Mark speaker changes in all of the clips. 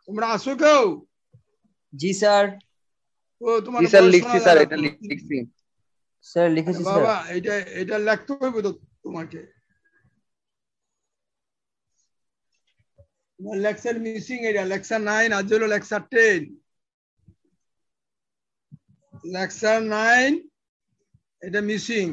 Speaker 1: তোমরা আসো কেউ?
Speaker 2: জি স্যার।
Speaker 1: ও তোমার
Speaker 3: জি স্যার লিখছি স্যার, এটা লিখছি
Speaker 2: স্যার, লিখেছি স্যার।
Speaker 1: বাবা এটা লিখতে হবে তো তোমাকে। লেকচার মিসিং, এটা লেকচার 9 আজ হলো লেকচার 10। লেকচার 9 এটা মিসিং।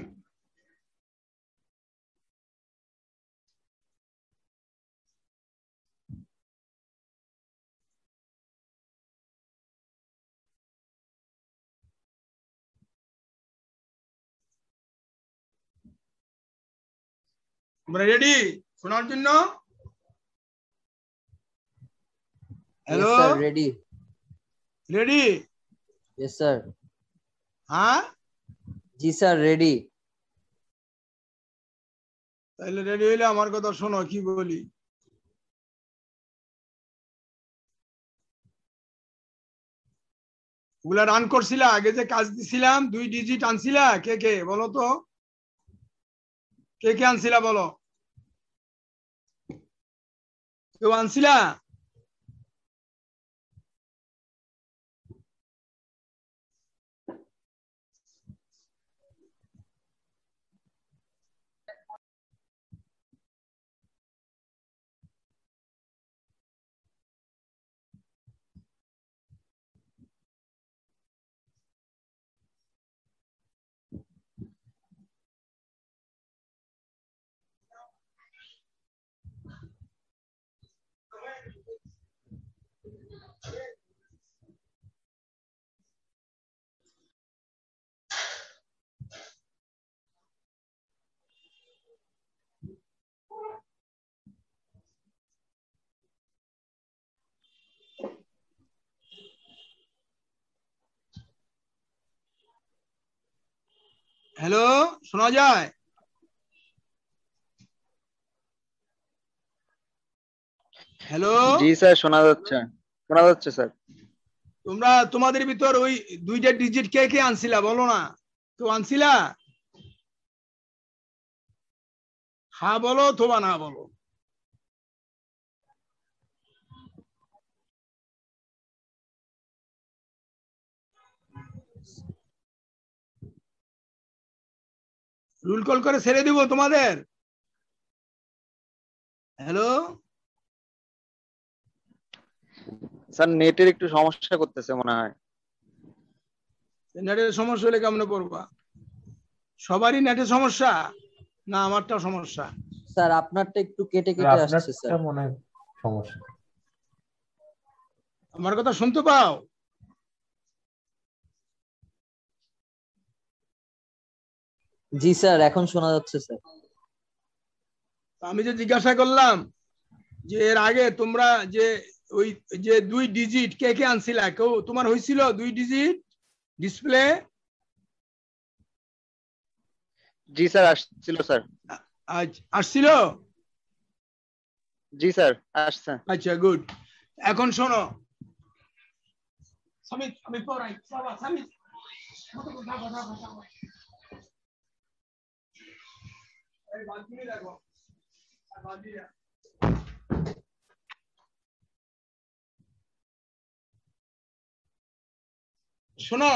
Speaker 1: আমরা রেডি শোনার জন্য? Hello
Speaker 2: sir, ready.
Speaker 1: Ready?
Speaker 2: Yes sir.
Speaker 1: হ্যাঁ
Speaker 2: জি স্যার, রেডি।
Speaker 1: তাহলে রেডি হইলে আমার কথা শোনো কি বলি। ওগুলা রান করছিলা? আগে যে কাজ দিছিলাম 2 ডিজিট আনছিলা? কে কে বলো তো, কে কে আনছিলা বলো? কেউ আনছিলা? হ্যালো শোনা যায়? হ্যালো
Speaker 3: জি স্যার, শোনা যাচ্ছে স্যার।
Speaker 1: তোমরা তোমাদের ভিতর ওই 2টা ডিজিট কে কে আনছিলা বলো না? কেউ আনছিলা? হ্যাঁ বলো অথবা না বলো। রুল কল করে ছেড়ে দিব তোমাদের। হ্যালো
Speaker 3: স্যার নেটের একটু সমস্যা করতেছে মনে হয়।
Speaker 1: নেটের সমস্যা হলে কেমন করবা? সবারই নেটের সমস্যা না আমারটা সমস্যা?
Speaker 2: স্যার, আপনারটা একটু কেটে কেটে আসছে স্যার।
Speaker 4: মনে হয় সমস্যা।
Speaker 1: আমার কথা শুনতে পাও?
Speaker 2: জি স্যার, এখন শোনা যাচ্ছে স্যার।
Speaker 1: আমি যে জিজ্ঞাসা করলাম যে এর আগে তোমরা যে ওই যে 2 ডিজিট কে কে আনছিলা, কেউ তোমার হয়েছিল 2 ডিজিট ডিসপ্লে?
Speaker 3: জি স্যার আসছিল স্যার।
Speaker 1: আসছিল?
Speaker 3: জি স্যার আসছে।
Speaker 1: আচ্ছা গুড। এখন শোনো সামিত, আমি পড়াই বাবা সামিত। এই বালতি রাখো, আর বালতি রাখো। শোনো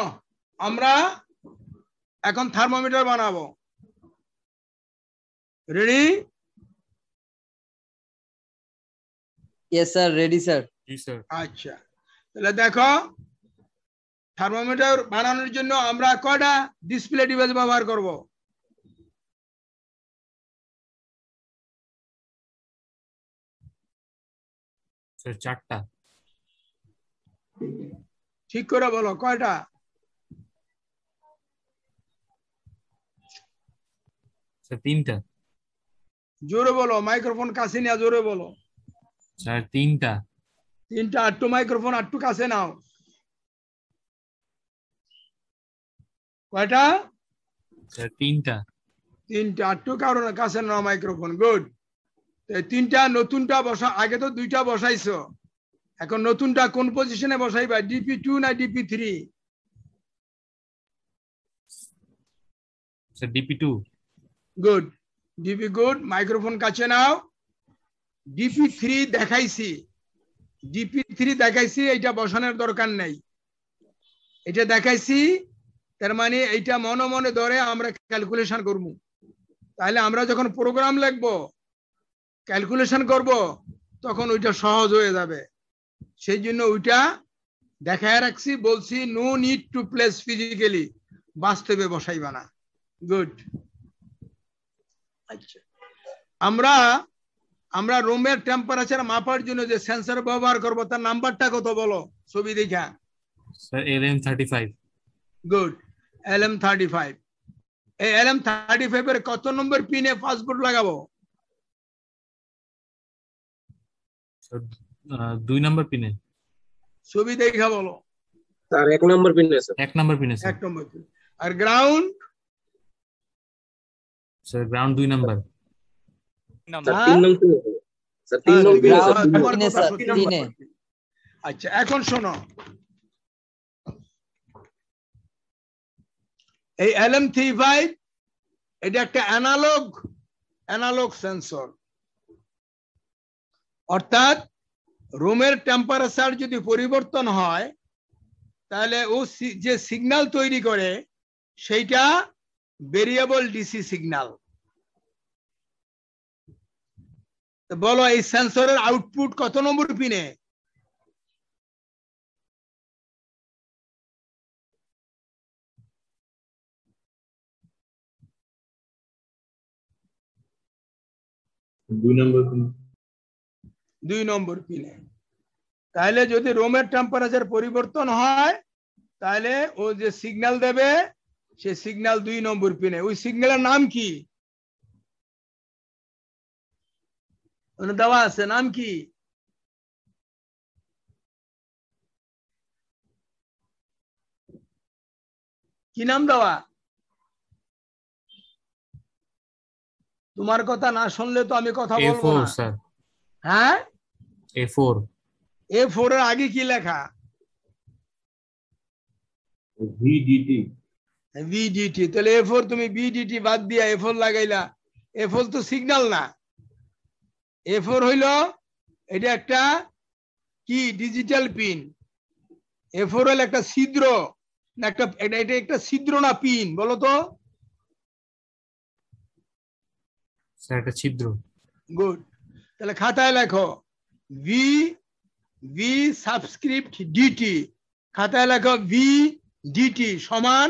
Speaker 1: আমরা এখন থার্মোমিটার বানাবো। Ready?
Speaker 2: Yes sir, ready sir.
Speaker 4: জি স্যার।
Speaker 1: আচ্ছা তাহলে দেখো থার্মোমিটার বানানোর জন্য আমরা কয়টা ডিসপ্লে ডিভাইস ব্যবহার করব?
Speaker 4: স্যার 4টা।
Speaker 1: ঠিক করে বলো কয়টা?
Speaker 4: স্যার 3টা।
Speaker 1: জোরে বলো, মাইক্রোফোন কাছে নিয়ে জোরে বলো।
Speaker 4: স্যার 3টা।
Speaker 1: 3টা। আটটু মাইক্রোফোন আটটু কাছে নাও। কয়টা?
Speaker 4: স্যার 3টা।
Speaker 1: 3টা। আটটু কারণ কাছে নাও মাইক্রোফোন। গুড। 3টা নতুনটা বসা, আগে তো 2টা বসাইছো, এখন নতুনটা কোন পজিশনে বসাইবা? DP2 না DP3?
Speaker 4: Sir DP2।
Speaker 1: Good, DP good. Microphone কাছে নাও। DP3 দেখাইছি, GP3 দেখাইছি, এটা বসানোর দরকার নাই, এটা দেখাইছি, তার মানে এইটা মনে মনে ধরে আমরা ক্যালকুলেশন করব। তাহলে আমরা যখন প্রোগ্রাম লিখবো, ক্যালকুলেশন করব, তখন ওইটা সহজ হয়ে যাবে। সেই জন্য ওইটা দেখায় রাখছি, বলছি no need to place physically, বাস্তবে বসাইবা না। গুড। আচ্ছা, আমরা রুমের টেম্পারেচার মাপার জন্য যে সেন্সর ব্যবহার করব তার নাম্বারটা কত বলো ছবি দেখা?
Speaker 4: Sir LM35।
Speaker 1: Good, LM35। এই LM35 এর কত নম্বর পিনে পাসপোর্ট লাগাবো?
Speaker 4: স্যার 2 নম্বর পিনে।
Speaker 1: ছবি দেখা বলো।
Speaker 5: স্যার 1 নম্বর পিনে স্যার।
Speaker 4: 1 নম্বর পিনে স্যার।
Speaker 1: 1 নম্বর পিন। আর গ্রাউন্ড?
Speaker 4: স্যার গ্রাউন্ড 2 নম্বর।
Speaker 5: স্যার 3 নম্বর পিনে স্যার। 3 নম্বর পিনে স্যার।
Speaker 1: তোমার
Speaker 2: পিনে
Speaker 1: কথা
Speaker 2: স্যার,
Speaker 1: সত্যি।
Speaker 2: পিনে।
Speaker 1: আচ্ছা, এখন শোনো, এই LM35 এটা একটা অ্যানালগ সেন্সর, অর্থাৎ রুমের টেম্পারেচার যদি পরিবর্তন হয় তাহলে ও যে সিগন্যাল তৈরি করে সেইটা ভেরিয়েবল ডিসি সিগন্যাল। বলো এই সেন্সরের আউটপুট কত নম্বর পিনে?
Speaker 5: দুই
Speaker 1: নম্বর পিনে। তাহলে যদি রুমের টেম্পারেচার পরিবর্তন হয় তাহলে ও যে সিগন্যাল দেবে সে সিগন্যাল 2 নম্বর পিনে। ওই সিগন্যালের নাম কি দেওয়া আছে? নাম কি? কি নাম দেওয়া? তোমার কথা না শুনলে তো আমি কথা বলবো
Speaker 4: A4
Speaker 1: না।
Speaker 4: স্যার।
Speaker 1: হ্যাঁ,
Speaker 4: A4।
Speaker 1: A4 এর আগে কি লেখা? VDT। তাহলে A4 তুমি VDT বাদ দিয়া A4 লাগাইলা। A4 তো সিগন্যাল না। A4 হইল এটা একটা কি ডিজিটাল পিন। A4 হলো একটা ছিদ্র না, এটা একটা ছিদ্র না পিন বলো তো?
Speaker 4: স্যার এটা ছিদ্র।
Speaker 1: গুড। তাহলে খাতায় লেখো V সাবস্ক্রিপ্ট DT। খাতায় লেখো VDT সমান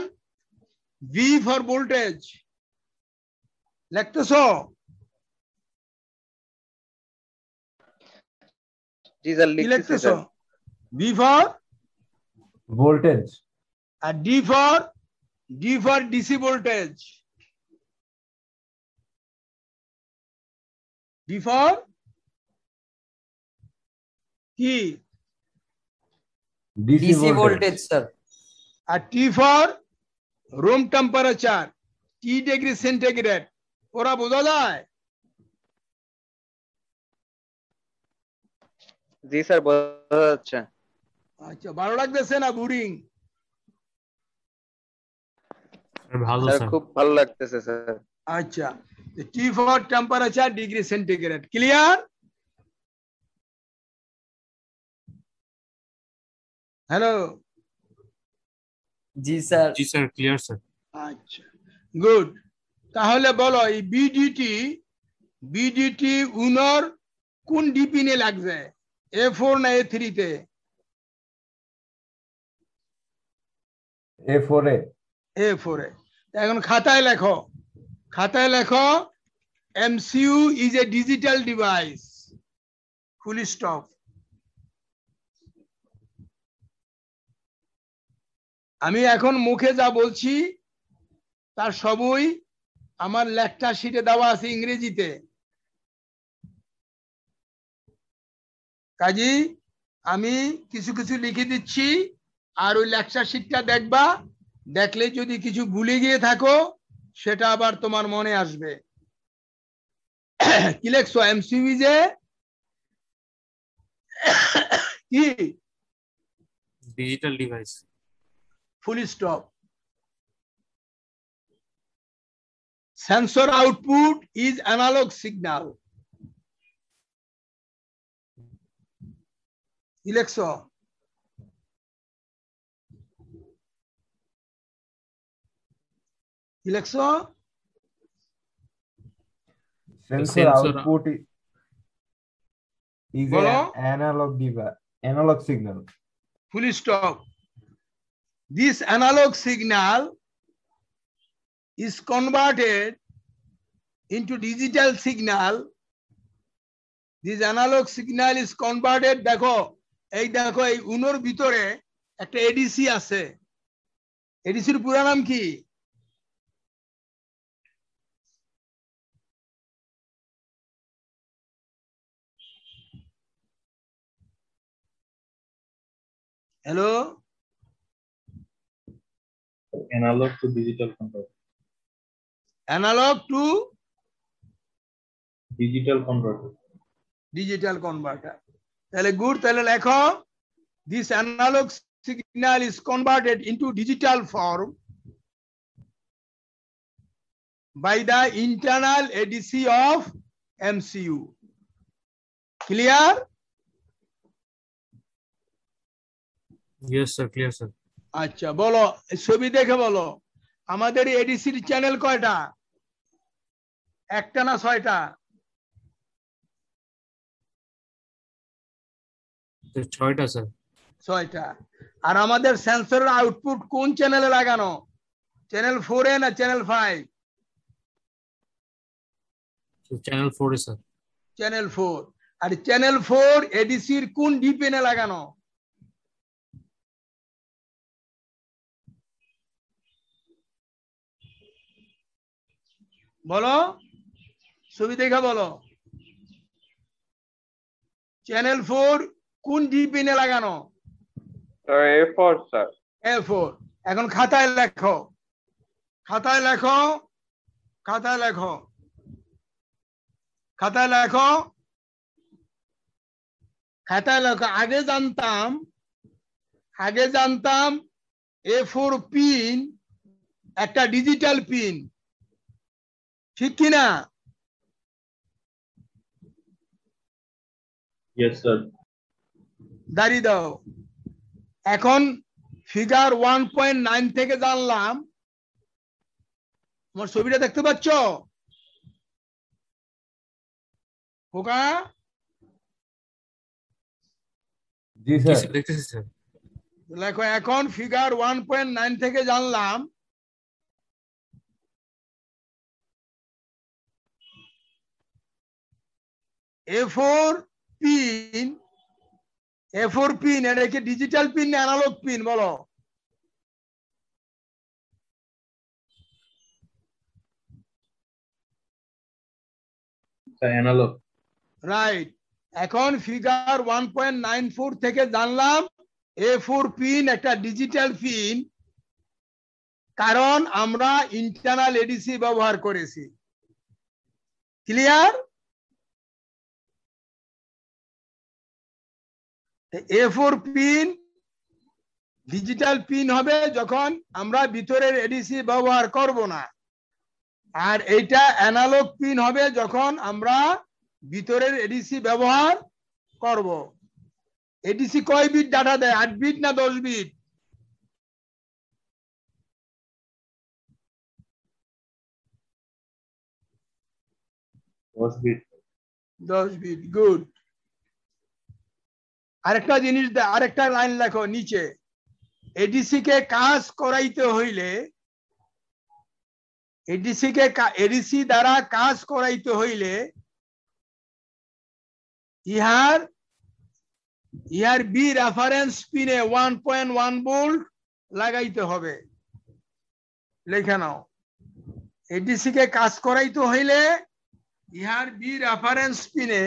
Speaker 1: V ফর ভোল্টেজ। লিখতেছো?
Speaker 3: জি স্যার,
Speaker 1: কি
Speaker 3: লিখতেছি
Speaker 1: লিখতেছো?
Speaker 3: স্যার।
Speaker 1: V for
Speaker 5: voltage.
Speaker 1: আর D for DC voltage. D for কি?
Speaker 2: DC voltage sir.
Speaker 1: আর T for room temperature, T degree centigrade. ওরা বোঝা যায়?
Speaker 3: জি স্যার, বোঝা যাচ্ছে।
Speaker 1: আচ্ছা, ভালো লাগতেছে না বোরিং?
Speaker 4: ভালো
Speaker 3: স্যার
Speaker 4: স্যার।
Speaker 3: খুব ভালো লাগতেছে স্যার।
Speaker 1: আচ্ছা, T for temperature degree centigrade. Clear? Hello?
Speaker 2: G sir.
Speaker 4: জি স্যার, ক্লিয়ার স্যার।
Speaker 1: আচ্ছা, গুড। তাহলে বলো এই বিডিটি উনর কোন ডিপিনে লাগবে? A4 না A3 তে?
Speaker 5: A4 এ।
Speaker 1: A4 এ। এখন খাতায় লেখো, MCU is a digital device, full stop. আমি এখন মুখে যা বলছি তার সবই আমার লেকচার শিটে দেওয়া আছে ইংরেজিতে। কাজী আমি কিছু কিছু লিখে দিচ্ছি, আর ওই লেকচার শিটটা দেখবা, দেখলে যদি কিছু ভুলে গিয়ে থাকো সেটা আবার তোমার মনে আসবে। কি লেখছো? MCU যে কি?
Speaker 4: Digital device.
Speaker 1: Full stop. Sensor output is analog signal. কি লিখছো? কি লিখছো?
Speaker 6: Sensor output is
Speaker 1: Bolo?
Speaker 6: an analog device, analog signal.
Speaker 1: Full stop. This analog signal is converted into digital signal. This analog signal is converted. দেখো এই উনোর ভিতরে একটা ADC আছে। এডিসির পুরো নাম কি? Hello,
Speaker 5: Analog to digital converter.
Speaker 1: Analog to
Speaker 5: Digital converter.
Speaker 1: Digital converter. তাহলে good, তাহলে লেখো this analog signal is converted into digital form by the internal ADC of MCU. Clear?
Speaker 4: Yes, sir. Clear, sir.
Speaker 1: আচ্ছা, বলো ছবি দেখে বলো আমাদের এডিসির channel কয়টা? একটা না ছয়টা?
Speaker 4: ছয়টা, স্যার।
Speaker 1: ছয়টা। আর আমাদের সেন্সরের আউটপুট কোন চ্যানেলে লাগানো? চ্যানেল 4 এ না চ্যানেল 5?
Speaker 4: চ্যানেল 4 এ, স্যার।
Speaker 1: চ্যানেল 4। আর চ্যানেল 4 এডিসির কোন ডিপিনে লাগানো? বলো, ছবি দেখা বলো। চ্যানেল 4 কোন ডিপিনে লাগানো?
Speaker 3: Sir A4 sir.
Speaker 1: A4। এখন খাতায় লেখো, খাতায় লেখো, খাতায় লেখো, খাতায় লেখো, খাতায় লেখো। আগে জানতাম A4 পিন একটা ডিজিটাল পিন, ঠিক কিনা?
Speaker 5: Yes, sir.
Speaker 1: দাঁড়িয়ে দাও। এখন ফিগার 1.9 থেকে জানলাম, আমার ছবিটা দেখতে পাচ্ছ খোকা?
Speaker 6: জি
Speaker 4: জি,
Speaker 6: স্যার।
Speaker 4: স্যার, দেখতেছি, স্যার।
Speaker 1: দেখো এখন ফিগার 1.9 থেকে জানলাম A4 পিন, A4 পিন এটা কি ডিজিটাল পিন না অ্যানালগ পিন? বলো।
Speaker 5: Sir, analog.
Speaker 1: রাইট। এখন ফিগার 1.94 থেকে জানলাম A4 পিন একটা ডিজিটাল পিন, কারণ আমরা ইন্টারনাল এডিসি ব্যবহার করেছি। Clear? A4 pin digital pin হবে যখন আমরা ভিতরের এডিসি ব্যবহার করব না, আর এইটা অ্যানালগ পিন হবে যখন আমরা ভিতরের এডিসি ব্যবহার করব। এডিসি কয় বিট ডাটা দেয়? 8 বিট না 10 বিট?
Speaker 5: 10 bit.
Speaker 1: 10 বিট। গুড। আরেকটা জিনিস, আরেকটা লাইন লেখো নিচে। এডিসি কে কাজ করাইতে হইলে, এডিসি দ্বারা কাজ করাইতে হইলে ইহার বি রেফারেন্স পিনে 1.1 ভোল্ট লাগাইতে হবে। লেখা নাও, এডিসি কে কাজ করাইতে হইলে ইহার বি রেফারেন্স পিনে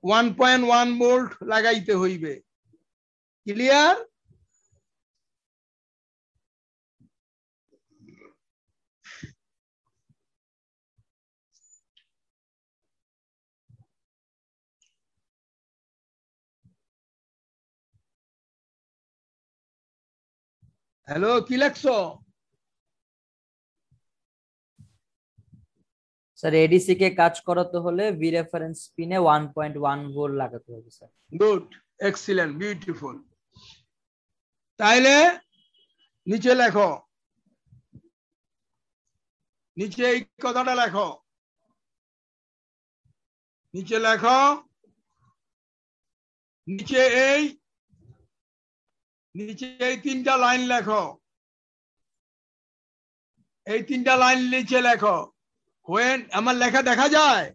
Speaker 1: 1.1 ভোল্ট লাগাইতে হইবে। ক্লিয়ার? হ্যালো, কি লেখছো?
Speaker 2: স্যার এডিসি কে কাজ করাতে হলে ভি রেফারেন্স পিনে 1.1 ভোল্ট লাগাতে হবে স্যার।
Speaker 1: গুড। Excellent, beautiful. তাইলে নিচে লেখো, নিচে এই কথাটা লেখো, নিচে লেখো, নিচে এই তিনটা লাইন লেখো, এই তিনটা লাইন নিচে লেখো। when আমার লেখা দেখা যায়?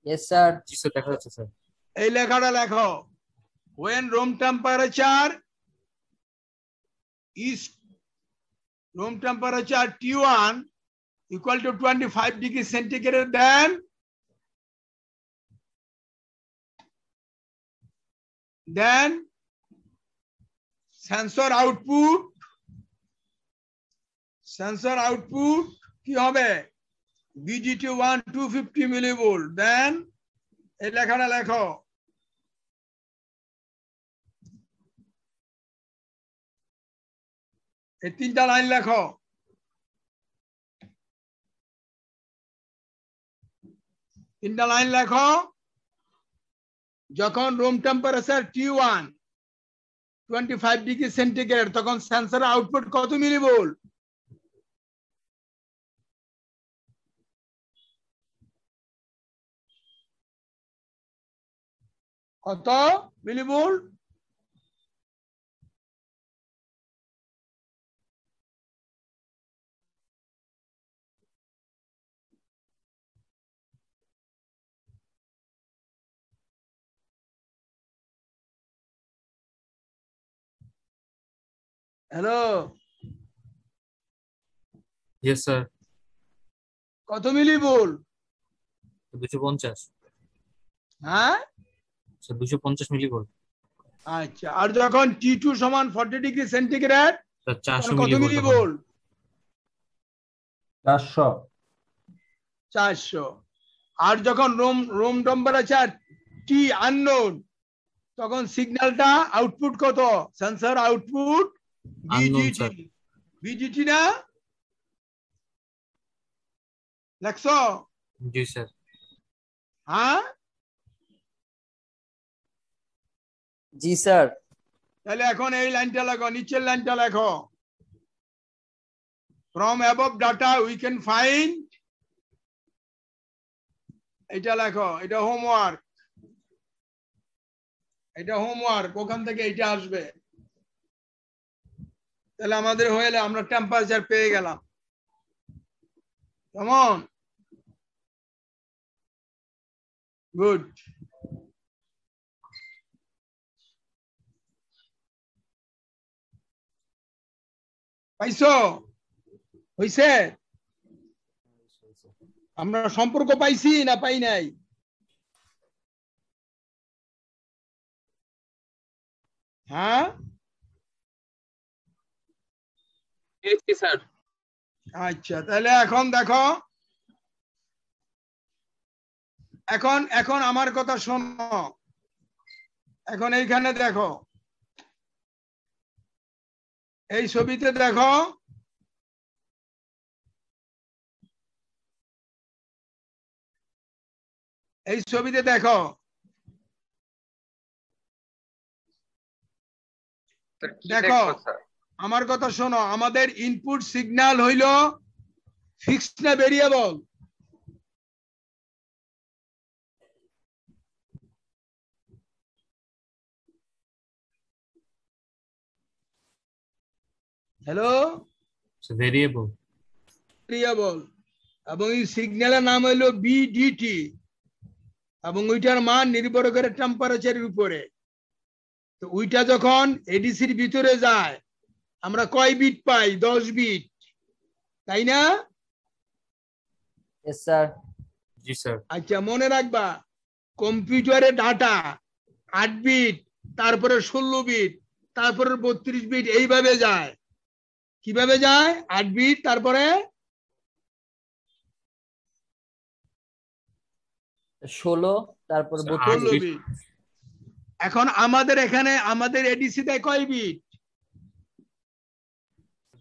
Speaker 2: Yes sir.
Speaker 4: জি স্যার, দেখা যাচ্ছে স্যার।
Speaker 1: এই লেখাটা লেখো, when room temperature is T1 equal to 25 degrees centigrade, then sensor output কি হবে? BGT1 250 millivolt, then এই লেখাটা লেখো, এই তিনটা লাইন লেখো, তিনটা লাইন লেখো। যখন room temperature T1 25 degree centigrade, তখন সেন্সর আউটপুট কত মিলিভোল্ট? কত মিলিভোল্ট? Hello,
Speaker 4: yes sir.
Speaker 1: কত মিলিভোল্ট?
Speaker 4: 250।
Speaker 1: হ্যাঁ
Speaker 4: স্যার 250 মিলিভোল্ট।
Speaker 1: আচ্ছা, আর যখন T2 সমান 40 ডিগ্রি সেন্টিগ্রেড,
Speaker 4: স্যার 400
Speaker 1: কত মিলিভোল্ট? 400। আর যখন রুম টেম্পারেচার T আননোন, তখন সিগন্যালটা আউটপুট কত? সেন্সর আউটপুট বিজিটি না? লেখছো?
Speaker 4: জি স্যার।
Speaker 1: হ্যাঁ
Speaker 2: জি স্যার।
Speaker 1: তাহলে এখন এই লাইনটা লেখো, নিচের লাইনটা লেখো, from above data we can find, এটা লেখো, এটা হোমওয়ার্ক, এটা হোমওয়ার্ক, ওখান থেকে এটা আসবে। তাহলে আমাদের হয়ে আমরা টেম্পারেচার পেয়ে গেলাম। কেমন? গুড। পাইছো? হইছে? আমরা সম্পর্ক পাইছি না পাই নাই? হ্যাঁ
Speaker 5: স্যার।
Speaker 1: আচ্ছা, তাহলে এখন দেখো, এখন আমার কথা শোনো, এখন এইখানে দেখো, এই ছবিতে দেখো, এই ছবিতে দেখো, দেখো আমার কথা শোনো, আমাদের ইনপুট সিগন্যাল হইল ফিক্সড না ভেরিয়েবল? Hello,
Speaker 4: variable.
Speaker 1: ভেরিয়েবল, এবং এই সিগন্যালের নাম হইল বিডিটি, এবং ওইটার মান নির্ভর করে টেম্পারেচারের উপরে। তো ওইটা যখন এডিসির ভিতরে যায়, আমরা কয় বিট পাই? 10 বিট, তাই না?
Speaker 2: Yes sir.
Speaker 4: জি স্যার।
Speaker 1: আচ্ছা, মনে রাখবা, কম্পিউটারে ডাটা 8 বিট, তারপরে 16 বিট, তারপরে 32 বিট, এইভাবে যায়। কিভাবে যায়? 8 বিট, তারপরে
Speaker 2: 16, তারপর
Speaker 1: 16 বিট। এখন আমাদের এখানে আমাদের এডিসি দেয় কয় বিট?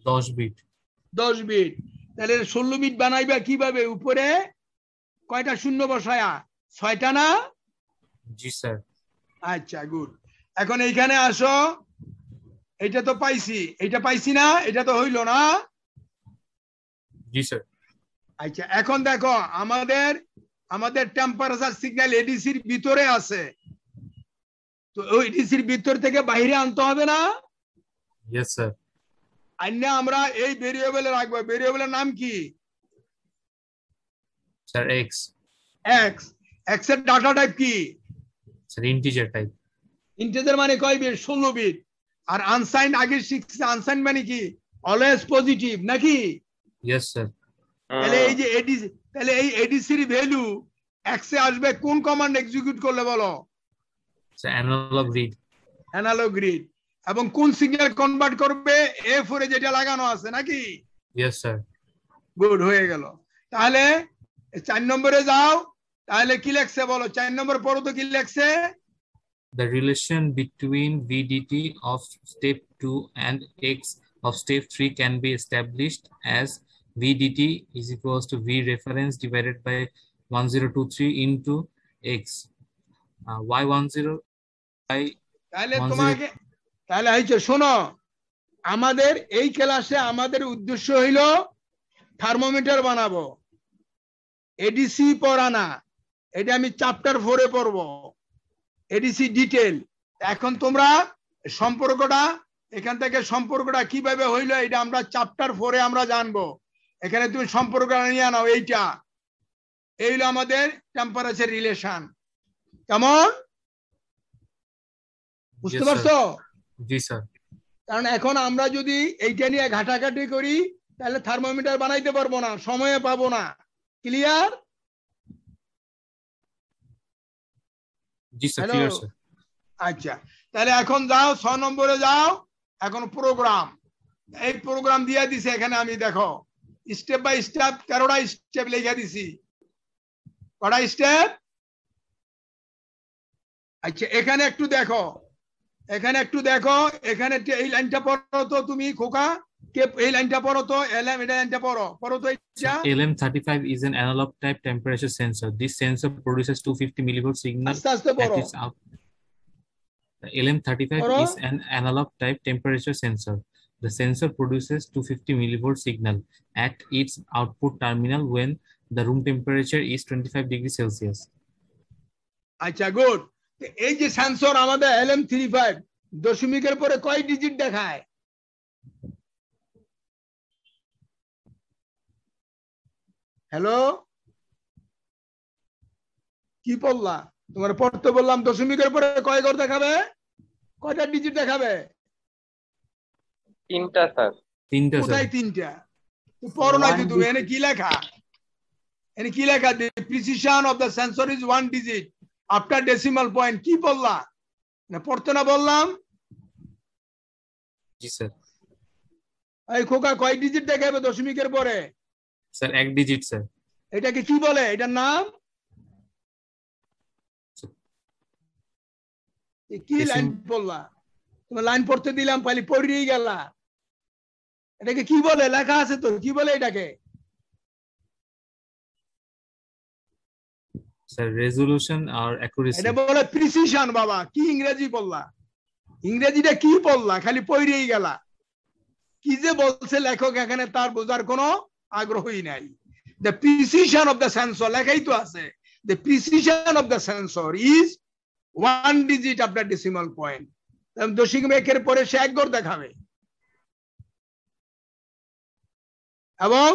Speaker 4: 10 বিট।
Speaker 1: 10 বিট। তাহলে 16 বিট বানাইবা কিভাবে? উপরে কয়টা শূন্য বসায়া? 6টা না?
Speaker 4: জি স্যার।
Speaker 1: আচ্ছা গুড। এখন এইখানে আসো, এটা তো পাইছি, এটা পাইছি না? এটা তো হইল না?
Speaker 4: জি স্যার।
Speaker 1: আচ্ছা এখন দেখো আমাদের টেম্পারেচার সিগন্যাল এডিসির ভিতরে আছে, তো ওই এডিসির ভিতর থেকে বাইরে আনতে হবে না?
Speaker 4: Yes sir.
Speaker 1: আইনা আমরা এই ভেরিয়েবলে রাখবো। ভেরিয়েবলের নাম কি?
Speaker 4: Sir x.
Speaker 1: এক্স। এক্স এর ডাটা টাইপ কি?
Speaker 4: Sir integer type.
Speaker 1: ইন্টিজার মানে কয় বিট? 16 বিট। আর আনসাইন আগে শিখছি, আনসাইন মানে কি? অলওয়েজ পজিটিভ নাকি?
Speaker 4: Yes sir.
Speaker 1: তাহলে এই যে এডিসি, তাহলে এই এডিসির ভ্যালু এক্স এ আসবে কোন কমান্ড এক্সিকিউট করলে বলো?
Speaker 4: Sir analogue read.
Speaker 1: Analogue read. এবং কোন সিগন্যাল কনভার্ট করবে? A4 এ যেটা লাগানো আছে নাকি?
Speaker 4: Yes sir.
Speaker 1: গুড, হয়ে গেল। তাহলে 4 নম্বরে যাও, তাহলে কি লেখছে বলো? 4 নম্বর পড়ো তো, কি লেখছে?
Speaker 4: The relation between VDT of step 2 and X of step 3 can be established as VDT is equals to V reference divided by 1023 into X. Y10 by
Speaker 1: তাহলে
Speaker 4: 10.
Speaker 1: তোমাকে, তাহলে হইছে শোনো, আমাদের এই ক্লাসে আমাদের উদ্দেশ্য হইল থার্মোমিটার বানাবো, এডিসি পড়া না। এটা আমি চ্যাপ্টার 4 এ পড়বো, এডিসি ডিটেল। এখন তোমরা সম্পর্কটা, এখান থেকে সম্পর্কটা কিভাবে হইলো এটা আমরা চ্যাপ্টার 4 এ আমরা জানবো। এখানে তুমি সম্পর্কটা নিয়ে নাও, এইটা এই হলো আমাদের টেম্পারেচার রিলেশন। কেমন বুঝতে
Speaker 4: Yes,
Speaker 1: পারছো?
Speaker 4: জি স্যার।
Speaker 1: কারণ এখন আমরা যদি এইটা নিয়ে ঘাটাঘাটি করি তাহলে থার্মোমিটার বানাইতে পারবো না, সময়ে পাবো না। ক্লিয়ার?
Speaker 4: জি স্যার,
Speaker 1: Hello?
Speaker 4: Clear sir.
Speaker 1: আচ্ছা, তাহলে এখন যাও 6 নম্বরে যাও। এখন প্রোগ্রাম, এই প্রোগ্রাম দিয়ে দিছে এখানে, আমি দেখো স্টেপ বাই স্টেপ 13টা স্টেপ লিখে দিছি। কটা স্টেপ? আচ্ছা এখানে একটু দেখো, এখানে একটু দেখো, এখানে এই লাইনটা পড়ো তো তুমি খোকা, কে এই লাইনটা পড়ো তো, এলএম এটা লাইনটা পড়ো তো এটা।
Speaker 4: LM35 is an analog type temperature sensor. This sensor produces 250 millivolt signal
Speaker 1: আস্তে আস্তে
Speaker 4: at
Speaker 1: পড়ো।
Speaker 4: its out. The LM35
Speaker 1: Poro.
Speaker 4: is an analog type temperature sensor. The sensor produces 250 millivolt signal at its output terminal when the room temperature is 25 degrees Celsius.
Speaker 1: আচ্ছা good. এই যে sensor আমাদের LM35 দশমিকের পরে কয় digit দেখায়? Hello, কি বললা? তোমার পড়তে বললাম দশমিকের পরে কয় ঘর দেখাবে, কয়টা ডিজিট দেখাবে?
Speaker 3: 3টা স্যার।
Speaker 4: 3টা স্যার।
Speaker 1: কোথায় 3টা? পড়ো নাই তুমি, এনে কি লেখা? এনে কি লেখা? The precision of the sensor is 1 digit after decimal point. কি বললা? না পড়তে না বললাম?
Speaker 4: জি স্যার।
Speaker 1: এই খোকা কয় ডিজিট দেখাবে দশমিকের পরে?
Speaker 4: Sir 1 digit sir.
Speaker 1: এটাকে কি বলে? এটার নাম কি? লাইন বললা? তোমার লাইন পড়তে দিলাম, পালি পড়িয়ে গেলা। এটাকে কি বলে? লেখা আছে তো, কি বলে এটাকে?
Speaker 4: স্যার রেজোলিউশন আর অ্যাকুরেসি।
Speaker 1: এটা বলে প্রিসিশন। বাবা কি ইংরেজি বললা? ইংরেজিটা কি বললা? খালি পড়িয়েই গেলা। কি যে বলছে লেখক এখানে তার বোঝার কোনো আগ্রহই নাই। The precision of the sensor লেখাই তো আছে। The precision of the sensor is 1 digit after decimal point. দশমিকের পরে সে 1 ঘর দেখাবে। এবং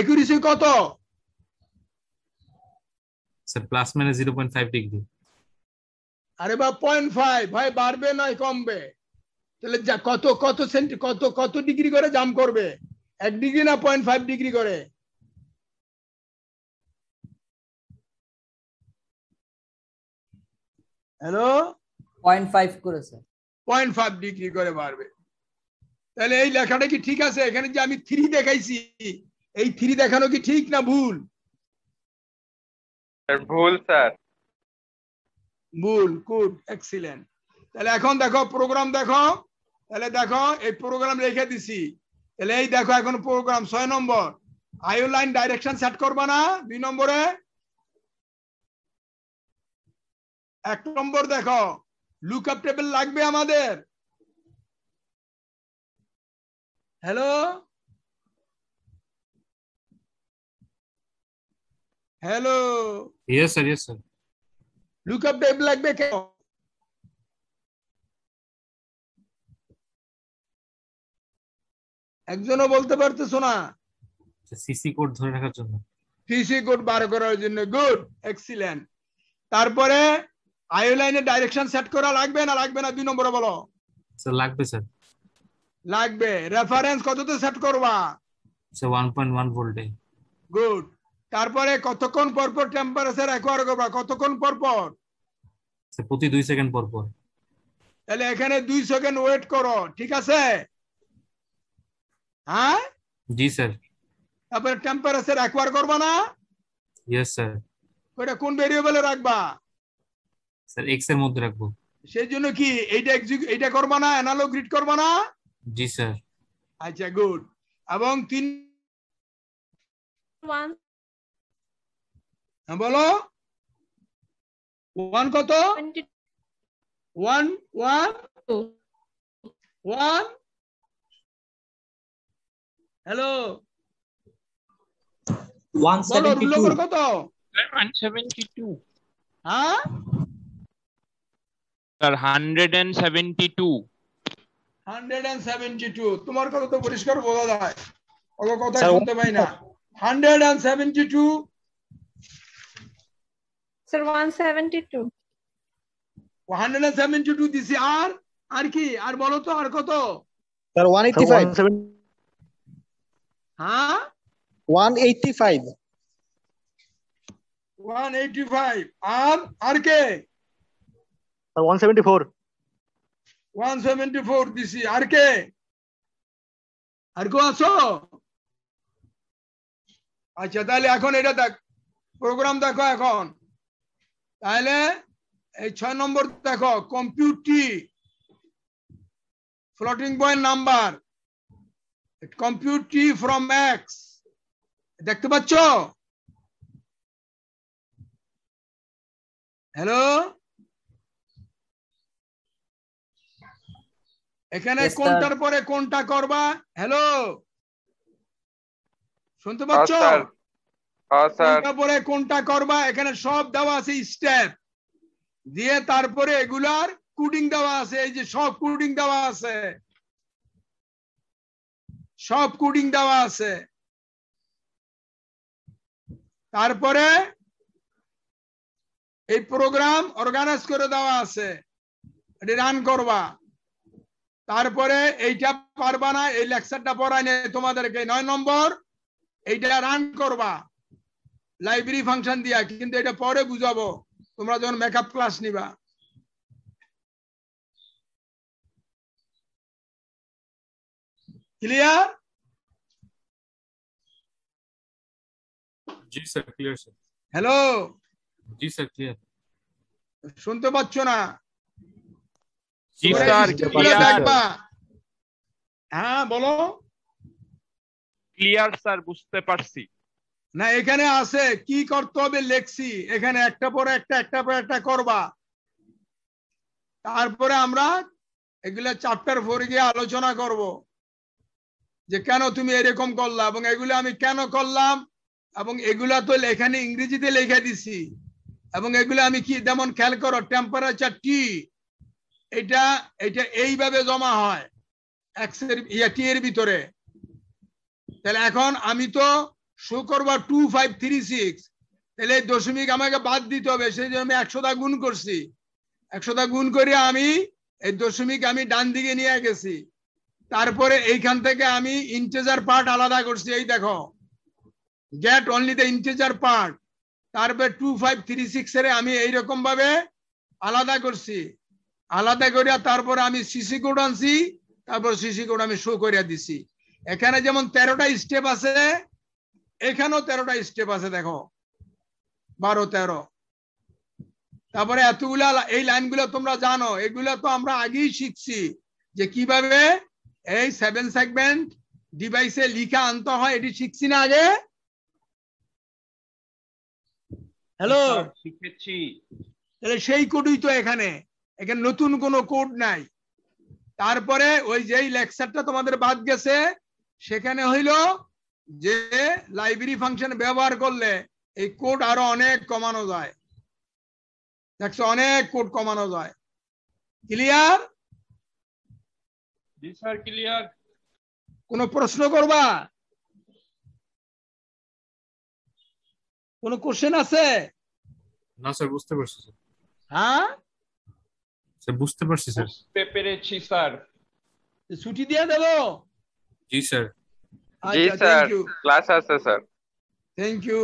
Speaker 1: একুরেসি কত?
Speaker 4: Sir plus minus 0.5 degree.
Speaker 1: আরে বা 0.5 ভাই, বাড়বে নয় কমবে? তাহলে যা কত কত সেন্টি কত কত ডিগ্রি করে জাম্প করবে? 1 ডিগ্রি না 0.5 ডিগ্রি করে? হ্যালো,
Speaker 2: 0.5 করেছে।
Speaker 1: 0.5 ডিগ্রি করে বাড়বে। তাহলে এই লেখাটা কি ঠিক আছে? এখানে যে আমি 3 দেখাইছি, এই 3 দেখানো কি ঠিক না ভুল?
Speaker 3: ভুল স্যার।
Speaker 1: ভুল। Good, excellent. তাহলে এখন দেখো প্রোগ্রাম দেখো, তাহলে দেখো এই প্রোগ্রাম রেখে দিছি। তাহলে এই দেখো এখন প্রোগ্রাম 6 নম্বর, আইও লাইন ডাইরেকশন সেট করবা না? 2 নম্বরে এক নম্বর দেখো লুকআপ টেবিল লাগবে আমাদের। Hello hello
Speaker 4: Yes, sir. Yes, sir.
Speaker 1: Lookup table লাগবে কেন? একজনও বলতে পারতেছো না?
Speaker 4: সিসি কোড ধরে রাখার জন্য।
Speaker 1: সিসি কোড বার করার জন্য। Good, excellent. তারপরে আইও লাইনের ডাইরেকশন সেট করা লাগবে না লাগবে না? 2 নম্বরে বলো।
Speaker 4: স্যার লাগবে স্যার।
Speaker 1: লাগবে। রেফারেন্স কততে সেট করবা?
Speaker 4: স্যার 1.1 ভোল্টে।
Speaker 1: গুড। তারপরে কতক্ষণ পর পর টেম্পারেচার অ্যাকোয়ার করবা? কতক্ষণ পর পর?
Speaker 4: স্যার প্রতি 2 সেকেন্ড পর পর।
Speaker 1: তাহলে এখানে 2 সেকেন্ড ওয়েট করো, ঠিক আছে? হ্যাঁ
Speaker 4: জি স্যার।
Speaker 1: তারপরে টেম্পারেচার অ্যাকোয়ার করবা না?
Speaker 4: Yes sir.
Speaker 1: ওটা কোন ভেরিয়েবলে রাখবা?
Speaker 4: স্যার এক্স এর মধ্যে রাখবো।
Speaker 1: সেই জন্য কি এইটা করবা না? অ্যানালগ রিড করবা না?
Speaker 4: জি স্যার।
Speaker 1: আচ্ছা গুড। এবং 3 বলো 1 কত? 1 হ্যালো
Speaker 5: 172
Speaker 1: কত?
Speaker 5: 172
Speaker 1: হ্যাঁ
Speaker 5: স্যার 172
Speaker 1: 172। তোমার কথা তো পরিষ্কার বোঝা যায়, ওকে কথা শুনতে পাই না। 172
Speaker 7: স্যার 172
Speaker 1: 172 দিছি। আর কি? আর বলো তো আর কত?
Speaker 8: স্যার 185।
Speaker 1: হ্যাঁ
Speaker 8: 185।
Speaker 1: 185। আর কে?
Speaker 8: স্যার 174।
Speaker 1: 174 দিছি। আর কে? আর কেউ আছো? আচ্ছা তাহলে এখন এটা দেখ, প্রোগ্রাম দেখো এখন। তাহলে এই 6 নম্বর দেখো, compute T floating point number, compute T from x. দেখতে পাচ্ছ? হ্যালো এখানে কোনটার পরে কোনটা করবা? হ্যালো শুনতে পাচ্ছ? কোনটা পরে কোনটা করবা এখানে সব দেওয়া আছে, স্টেপ দিয়ে তারপরে এগুলার কোডিং দেওয়া আছে। এই যে সব কোডিং দেওয়া আছে, সব কোডিং দেওয়া আছে। তারপরে এই প্রোগ্রাম অর্গানাইজ করে দেওয়া আছে, এটি রান করবা। তারপরে এইটা পারবা না, এই লেকচারটা পড়াই নেই তোমাদেরকে। 9 নম্বর এইটা রান করবা লাইব্রেরি ফাংশন দিয়া, কিন্তু এটা পরে বুঝাবো তোমরা যখন মেকআপ ক্লাস নিবা। ক্লিয়ার?
Speaker 4: জি স্যার ক্লিয়ার স্যার।
Speaker 1: হ্যালো
Speaker 4: জি স্যার ক্লিয়ার।
Speaker 1: শুনতে পাচ্ছ না?
Speaker 5: জি স্যার
Speaker 1: দেখবা। হ্যাঁ বলো।
Speaker 5: ক্লিয়ার স্যার, বুঝতে পারছি।
Speaker 1: না এখানে আছে কি করতে হবে লেখছি, এখানে একটা পরে একটা পরে একটা করবা। তারপরে আমরা এগুলা চ্যাপ্টার 4 গিয়ে আলোচনা করব যে কেন তুমি এরকম করলা এবং এগুলো আমি কেন করলাম, এবং এগুলা তো এখানে ইংরেজিতে লিখে দিছি। এবং এগুলো আমি কি, যেমন খেয়াল করো টেম্পারেচার টি, এটা এইভাবে জমা হয় এক্স এর টি এর ভিতরে। তাহলে এখন আমি তো শো করবা 2536, তাহলে এই দশমিক আমাকে বাদ দিতে হবে, সেই জন্য আমি 100 দা গুণ করছি। 100 দা গুণ করে আমি এই দশমিক আমি ডান দিকে নিয়ে গেছি। তারপরে এইখান থেকে আমি ইন্টিজার পার্ট আলাদা করছি, এই দেখো gate only the integer part. তারপরে 2536 এর আমি এইরকম ভাবে আলাদা করছি। আলাদা করিয়া তারপরে আমি সিসি কোড আনছি, তারপর সিসি কোড আমি শো করিয়া দিছি। এখানে যেমন 13টা স্টেপ আছে, এখানেও 13টা স্টেপ আছে, দেখো 12 13। তারপরে এতগুলা এই লাইনগুলো তোমরা জানো, এগুলো তো আমরা আগেই শিখছি যে কিভাবে এই 7 সেগমেন্ট ডিভাইসে লিখা আনতে হয়, এটি শিখছি না আগে? হ্যালো
Speaker 5: শিখেছি।
Speaker 1: তাহলে সেই কোডই তো এখানে নতুন কোনো কোড নাই। তারপরে ওই যেই লেকচারটা তোমাদের বাদ গেছে সেখানে হইলো যে লাইব্রেরি ফাংশন ব্যবহার করলে এই কোড আরো অনেক কমানো যায়। দেখছো অনেক কোড কমানো যায়। ক্লিয়ার?
Speaker 5: জি স্যার ক্লিয়ার।
Speaker 1: কোনো প্রশ্ন করবা? কোনো কোশ্চেন আছে?
Speaker 4: না স্যার বুঝতে পারছি স্যার।
Speaker 1: হ্যাঁ
Speaker 4: স্যার বুঝতে পারছি স্যার।
Speaker 5: বুঝতে পেরেছি স্যার।
Speaker 1: ছুটি দিয়ে দেবো?
Speaker 4: জি স্যার।
Speaker 3: জি স্যার, ক্লাস আছে স্যার।
Speaker 1: Thank you.